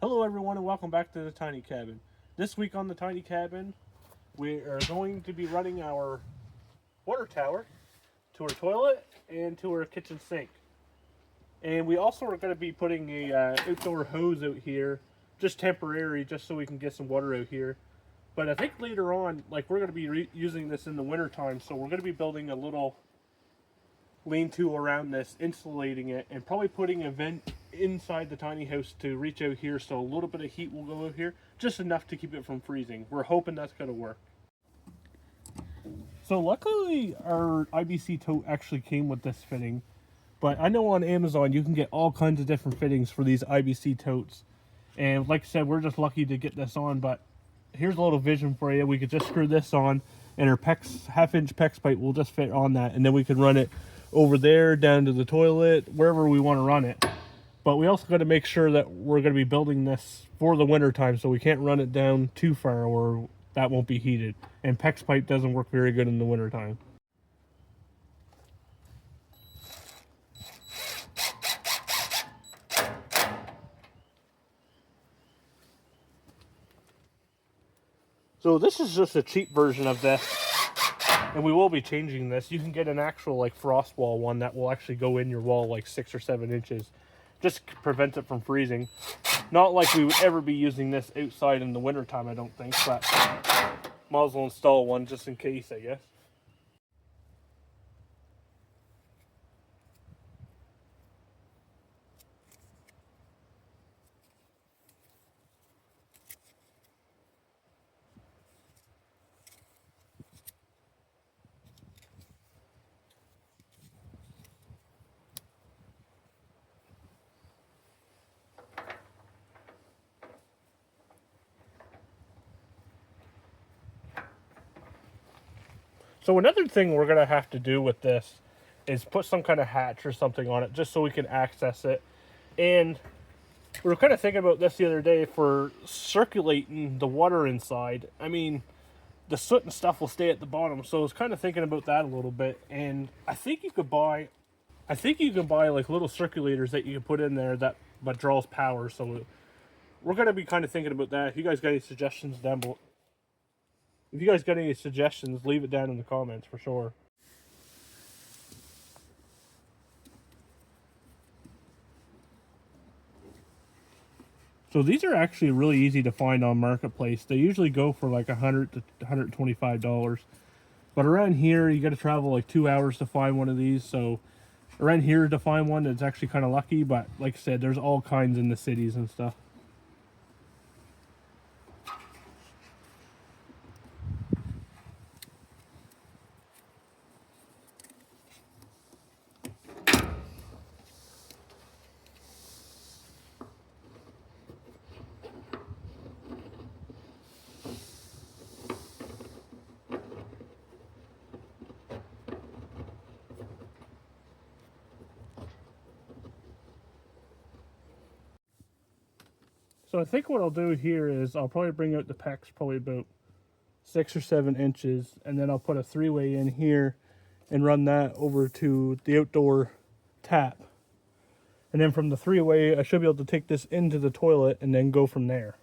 Hello everyone and welcome back to the Tiny Cabin. This week on the Tiny Cabin, we are going to be running our water tower to our toilet and to our kitchen sink. And we also are going to be putting a outdoor hose out here, just temporary, just so we can get some water out here. But I think later on, we're going to be using this in the winter time, so we're going to be building a little lean-to around this, insulating it, and probably putting a vent inside the tiny house to reach out here, so a little bit of heat will go out here, just enough to keep it from freezing. We're hoping that's going to work. So luckily our IBC tote actually came with this fitting, but I know on Amazon you can get all kinds of different fittings for these IBC totes, and like I said, we're just lucky to get this on. But here's a little vision for you. We could just screw this on and our PEX, half-inch PEX pipe will just fit on that, and then we can run it over there, down to the toilet, wherever we want to run it. But we also got to make sure that we're going to be building this for the winter time, so we can't run it down too far or that won't be heated. And PEX pipe doesn't work very good in the winter time. So this is just a cheap version of this, and we will be changing this. You can get an actual frost wall one that will actually go in your wall 6 or 7 inches. Just prevents it from freezing. Not like we would ever be using this outside in the winter time, I don't think, but might as well install one just in case, I guess. So another thing we're going to have to do with this is put some kind of hatch or something on it just so we can access it. And we were kind of thinking about this the other day for circulating the water inside. I mean, the soot and stuff will stay at the bottom, so I was kind of thinking about that a little bit. And I think you can buy little circulators that you can put in there that but draws power. So we're going to be kind of thinking about that. If you guys got any suggestions down below, if you guys got any suggestions, leave it down in the comments for sure. So these are actually really easy to find on Marketplace. They usually go for $100 to $125. But around here, you got to travel 2 hours to find one of these. So around here to find one, it's actually kind of lucky. But like I said, there's all kinds in the cities and stuff. So I think what I'll do here is I'll probably bring out the PEX probably about 6 or 7 inches, and then I'll put a 3-way in here and run that over to the outdoor tap. And then from the 3-way, I should be able to take this into the toilet and then go from there.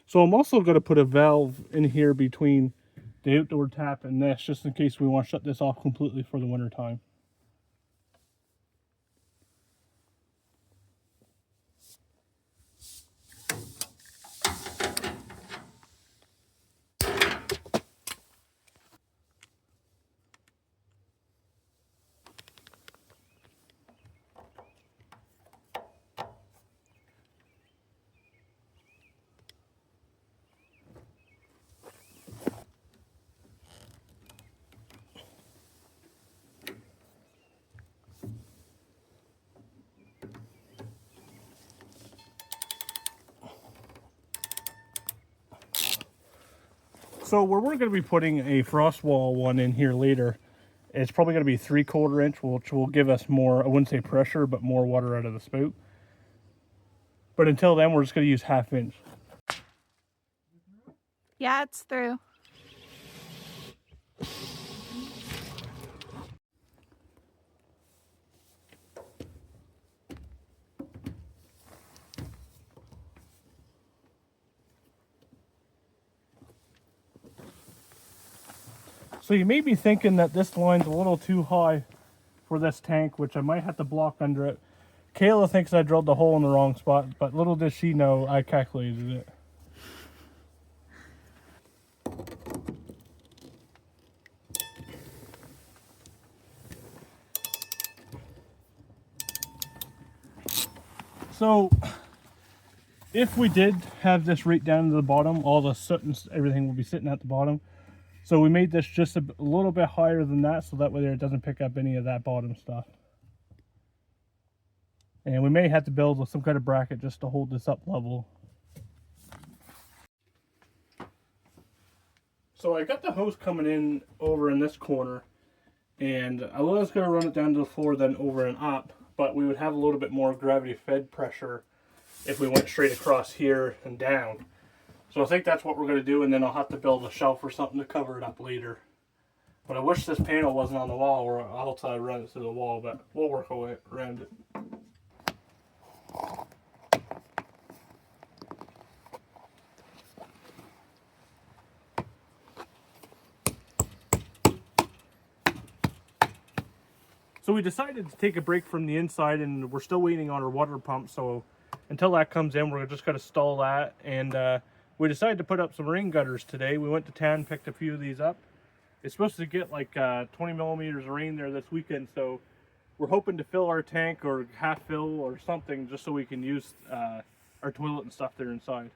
So I'm also going to put a valve in here between the outdoor tap and this, just in case we want to shut this off completely for the winter time. So we're going to be putting a frost wall one in here later. It's probably going to be 3/4 inch, which will give us more, I wouldn't say pressure, but more water out of the spout. But until then, we're just going to use 1/2 inch. Yeah, it's through. So you may be thinking that this line's a little too high for this tank, which I might have to block under it. Kayla thinks I drilled the hole in the wrong spot, but little does she know I calculated it. So if we did have this right down to the bottom, all the soot and everything will be sitting at the bottom. So we made this just a little bit higher than that, so that way it doesn't pick up any of that bottom stuff. And we may have to build some kind of bracket just to hold this up level. So I got the hose coming in over in this corner, and I was going to run it down to the floor, then over and up, but we would have a little bit more gravity fed pressure if we went straight across here and down. So I think that's what we're going to do, and then I'll have to build a shelf or something to cover it up later. But I wish this panel wasn't on the wall, or else I'd run it to the wall, but we'll work our way around it. So we decided to take a break from the inside, and we're still waiting on our water pump, so until that comes in, we're just going to stall that. And we decided to put up some rain gutters today. We went to town, picked a few of these up. It's supposed to get like 20 millimeters of rain there this weekend, so we're hoping to fill our tank or half fill or something just so we can use our toilet and stuff there inside.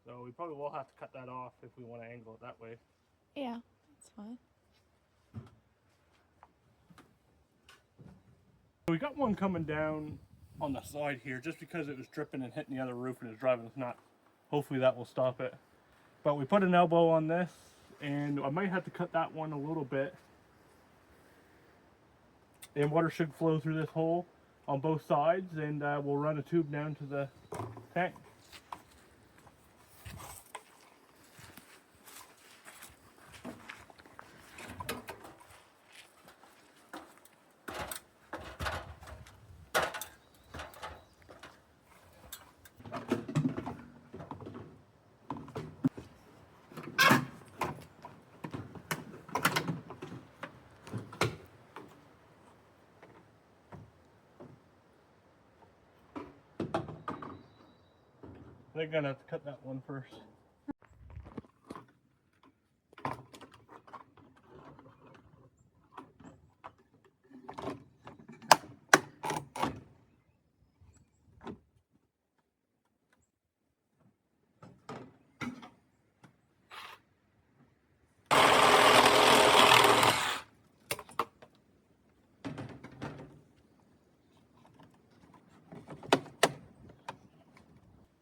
So we probably will have to cut that off if we want to angle it that way. Yeah, that's fine. We got one coming down on the side here just because it was dripping and hitting the other roof and it was driving us nuts. Hopefully that will stop it. But we put an elbow on this, and I might have to cut that one a little bit. And water should flow through this hole on both sides, and we'll run a tube down to the tank. They're gonna have to cut that one first.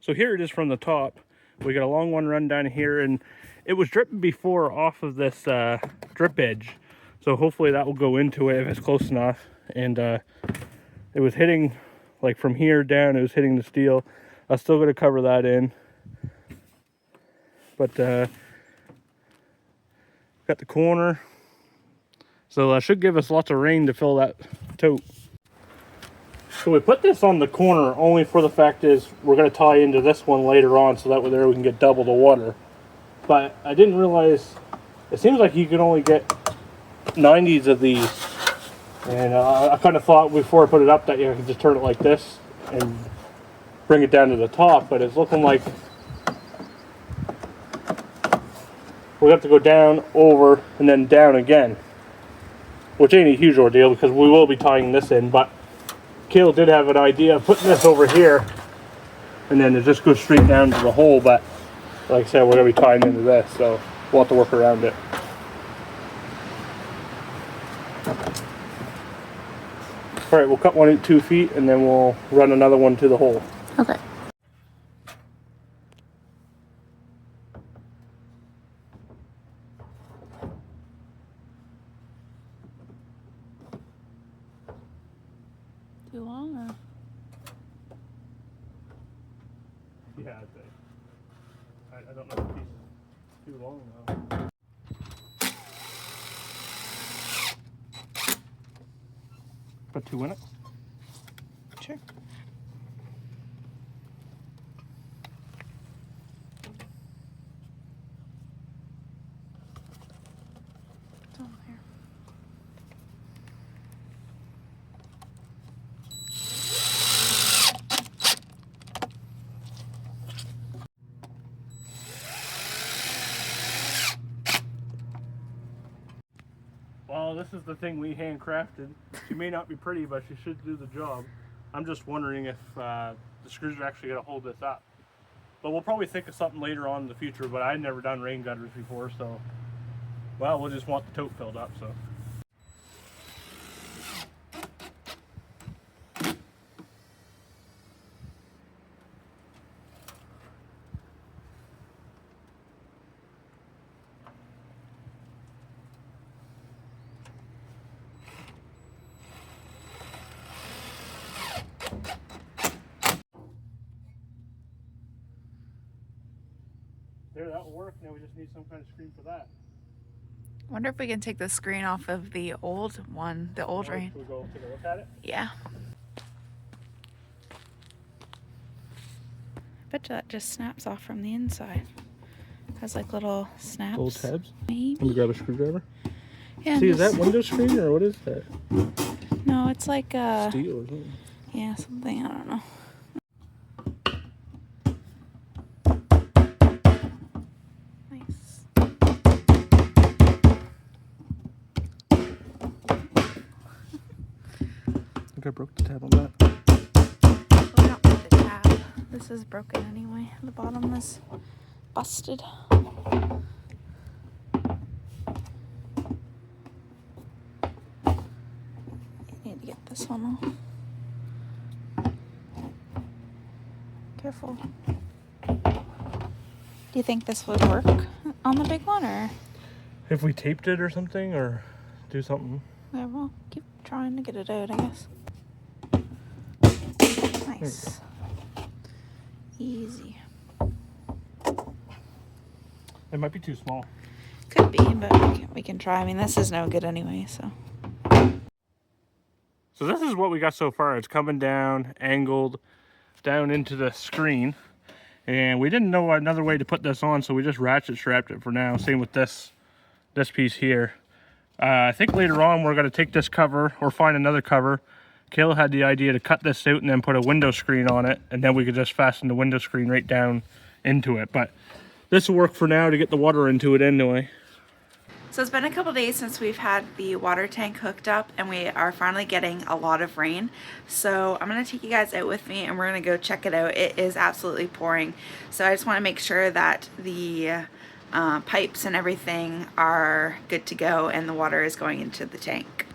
So here it is from the top. We got a long one run down here, and it was dripping before off of this drip edge. So hopefully that will go into it if it's close enough. And it was hitting, like from here down, it was hitting the steel. I'm still going to cover that in. But got the corner. So that should give us lots of rain to fill that tote. So we put this on the corner only for the fact is we're going to tie into this one later on, so that way there we can get double the water. But I didn't realize, it seems like you can only get 90s of these. And I kind of thought before I put it up that you could just turn it like this and bring it down to the top, but it's looking like we'll have to go down, over, and then down again. Which ain't a huge ordeal because we will be tying this in, but Kale did have an idea of putting this over here and then it just goes straight down to the hole, but like I said, we're going to be tying into this, so we'll have to work around it. Alright, we'll cut one at 2 feet and then we'll run another one to the hole. Okay. Yeah, I think. I don't know if the piece is too long now. Put 2 in it. Sure. It's on there. Well, this is the thing we handcrafted. She may not be pretty, but she should do the job. I'm just wondering if the screws are actually going to hold this up. But we'll probably think of something later on in the future, but I've never done rain gutters before, so... Well, we'll just want the tote filled up, so... There, that will work. Now we just need some kind of screen for that. Wonder if we can take the screen off of the old one, the old rain. Should we go take a look at it? Yeah. Bet you that just snaps off from the inside. Has like little snaps. Little tabs? Maybe. Let me grab a screwdriver. Yeah. See, is that window screen or what is that? No, it's like Steel or something? yeah, something, I don't know. Nice. I think I broke the tab on that. Well, we don't need the tab. This is broken anyway. The bottom is busted. Need to get this one off. Careful. Do you think this would work on the big one, or? If we taped it or something, or do something. Yeah, well, keep trying to get it out, I guess. Nice. Easy. It might be too small. Could be, but we can try. I mean, this is no good anyway, so. So this is what we got so far. It's coming down, angled, down into the screen. And we didn't know another way to put this on, so we just ratchet strapped it for now. Same with this piece here. I think later on we're going to take this cover or find another cover. Kayla had the idea to cut this out and then put a window screen on it, and then we could just fasten the window screen right down into it. But this will work for now to get the water into it anyway. So it's been a couple days since we've had the water tank hooked up, and we are finally getting a lot of rain. So I'm going to take you guys out with me and we're going to go check it out. It is absolutely pouring. So I just want to make sure that the pipes and everything are good to go and the water is going into the tank.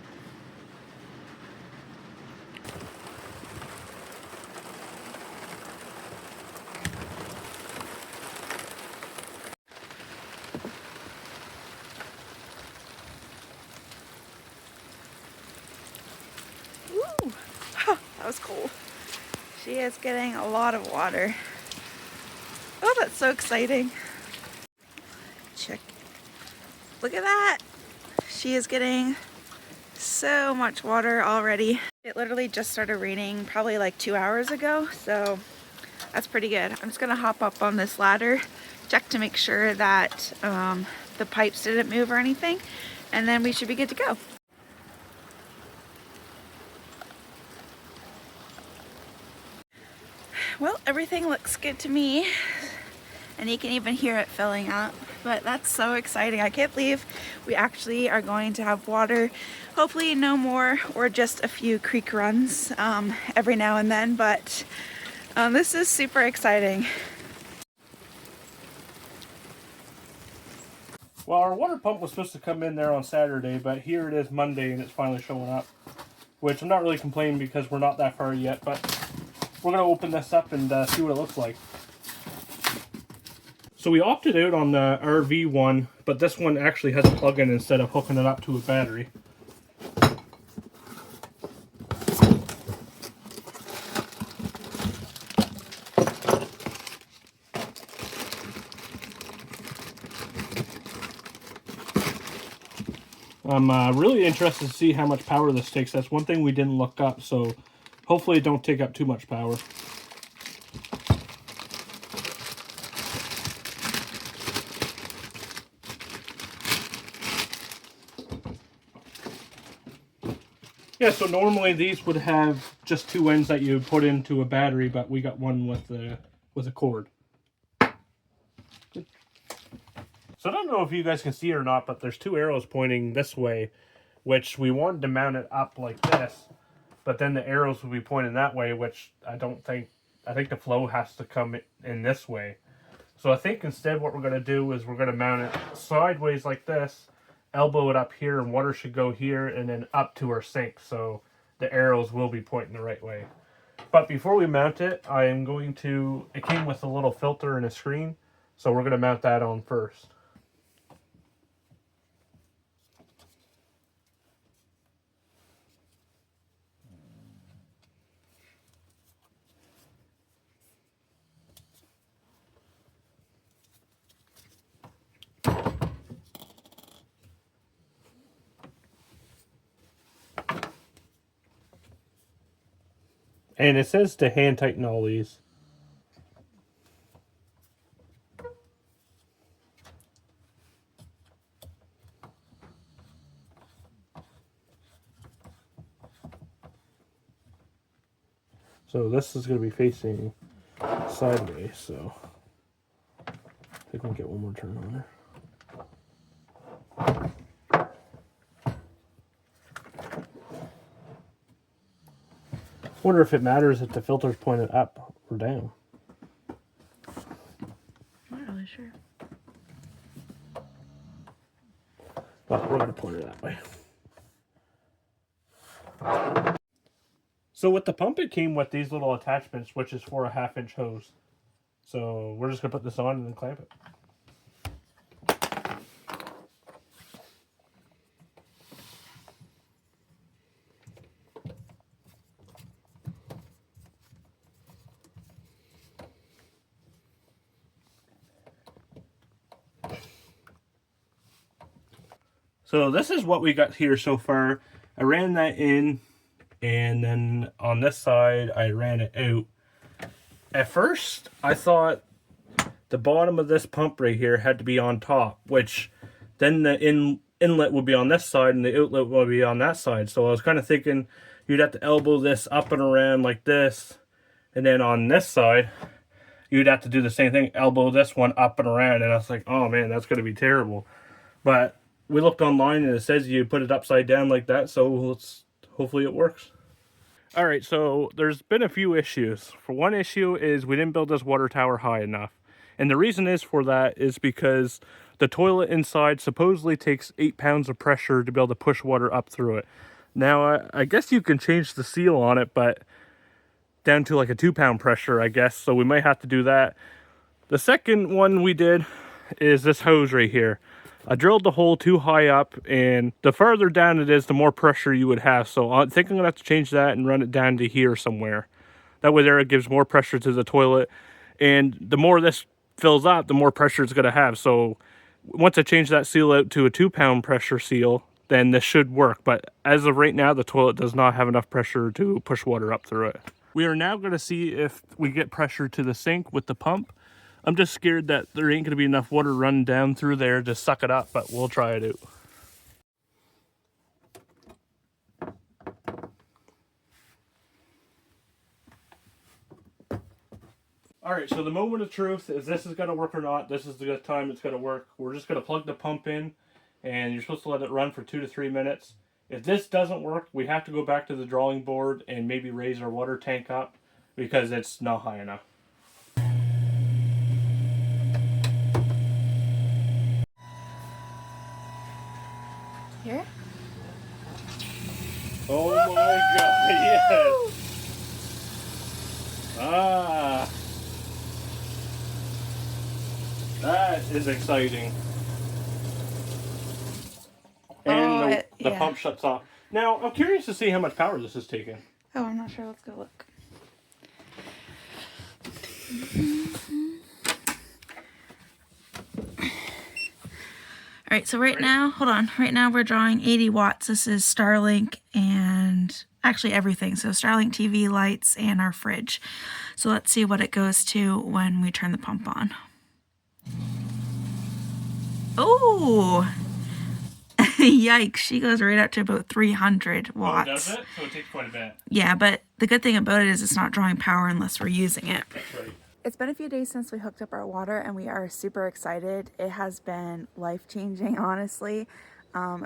Ooh, that was cool. She is getting a lot of water. Oh, that's so exciting. Check. Look at that. She is getting so much water already. It literally just started raining probably like 2 hours ago, so that's pretty good. I'm just gonna hop up on this ladder, check to make sure that the pipes didn't move or anything, and then we should be good to go. Well, everything looks good to me, and you can even hear it filling up, but that's so exciting. I can't believe we actually are going to have water. Hopefully no more, or just a few creek runs every now and then, but this is super exciting. Well, our water pump was supposed to come in there on Saturday, but here it is Monday and it's finally showing up. Which I'm not really complaining because we're not that far yet, but we're going to open this up and see what it looks like. So we opted out on the RV one, but this one actually has a plug-in instead of hooking it up to a battery. I'm really interested to see how much power this takes. That's one thing we didn't look up, so hopefully it don't take up too much power. Yeah, so normally these would have just two ends that you put into a battery, but we got one with a cord. Good. So I don't know if you guys can see it or not, but there's two arrows pointing this way, which we wanted to mount it up like this, but then the arrows will be pointing that way, which I think the flow has to come in this way. So I think instead what we're going to do is we're going to mount it sideways like this, elbow it up here, and water should go here and then up to our sink, so the arrows will be pointing the right way. But before we mount it, I am going to, it came with a little filter and a screen, so we're going to mount that on first. And it says to hand tighten all these. So this is going to be facing sideways, so I think we'll get one more turn on there. Wonder if it matters if the filter's pointed up or down. Not really sure. Well, we're going to point it that way. So with the pump, it came with these little attachments, which is for a 1/2-inch hose. So we're just going to put this on and then clamp it. So this is what we got here so far. I ran that in, and then on this side, I ran it out. At first, I thought the bottom of this pump right here had to be on top, which then the inlet would be on this side and the outlet would be on that side. So I was kind of thinking you'd have to elbow this up and around like this, and then on this side, you'd have to do the same thing, elbow this one up and around. And I was like, oh man, that's going to be terrible. But we looked online and it says you put it upside down like that, so hopefully it works. All right, so there's been a few issues. For one issue is we didn't build this water tower high enough. And the reason is for that is because the toilet inside supposedly takes 8 pounds of pressure to be able to push water up through it. Now, I guess you can change the seal on it, but down to like a 2-pound pressure, I guess. So we might have to do that. The second one we did is this hose right here. I drilled the hole too high up, and the farther down it is, the more pressure you would have. So I think I'm going to have to change that and run it down to here somewhere. That way there it gives more pressure to the toilet. And the more this fills up, the more pressure it's going to have. So once I change that seal out to a 2-pound pressure seal, then this should work. But as of right now, the toilet does not have enough pressure to push water up through it. We are now going to see if we get pressure to the sink with the pump. I'm just scared that there ain't going to be enough water running down through there to suck it up, but we'll try it out. Alright, so the moment of truth is this is going to work or not. This is the time it's going to work. We're just going to plug the pump in, and you're supposed to let it run for 2 to 3 minutes. If this doesn't work, we have to go back to the drawing board and maybe raise our water tank up because it's not high enough. Here? Oh my god, yes! Ah! That is exciting. And the pump shuts off. Now, I'm curious to see how much power this is taking. Oh, I'm not sure. Let's go look. Alright, so right now, hold on. Right now we're drawing 80 watts. This is Starlink and actually everything. So Starlink TV, lights, and our fridge. So let's see what it goes to when we turn the pump on. Oh! Yikes, she goes right up to about 300 watts. Oh, does it? So it takes quite a bit. Yeah, but the good thing about it is it's not drawing power unless we're using it. That's right. It's been a few days since we hooked up our water and we are super excited. It has been life-changing, honestly.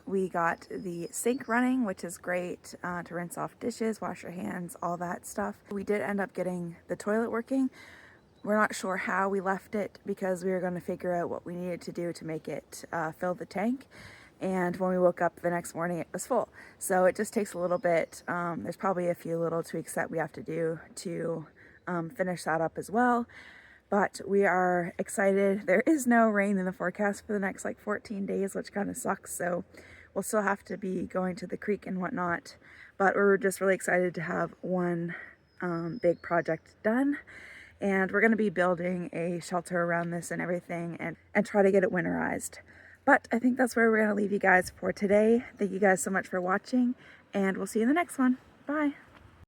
We got the sink running, which is great to rinse off dishes, wash your hands, all that stuff. We did end up getting the toilet working. We're not sure how we left it because we were going to figure out what we needed to do to make it fill the tank. And when we woke up the next morning, it was full. So it just takes a little bit. There's probably a few little tweaks that we have to do to finish that up as well. But we are excited. There is no rain in the forecast for the next like 14 days, which kind of sucks. So we'll still have to be going to the creek and whatnot. But we're just really excited to have one big project done. And we're going to be building a shelter around this and everything and try to get it winterized. But I think that's where we're going to leave you guys for today. Thank you guys so much for watching, and we'll see you in the next one. Bye.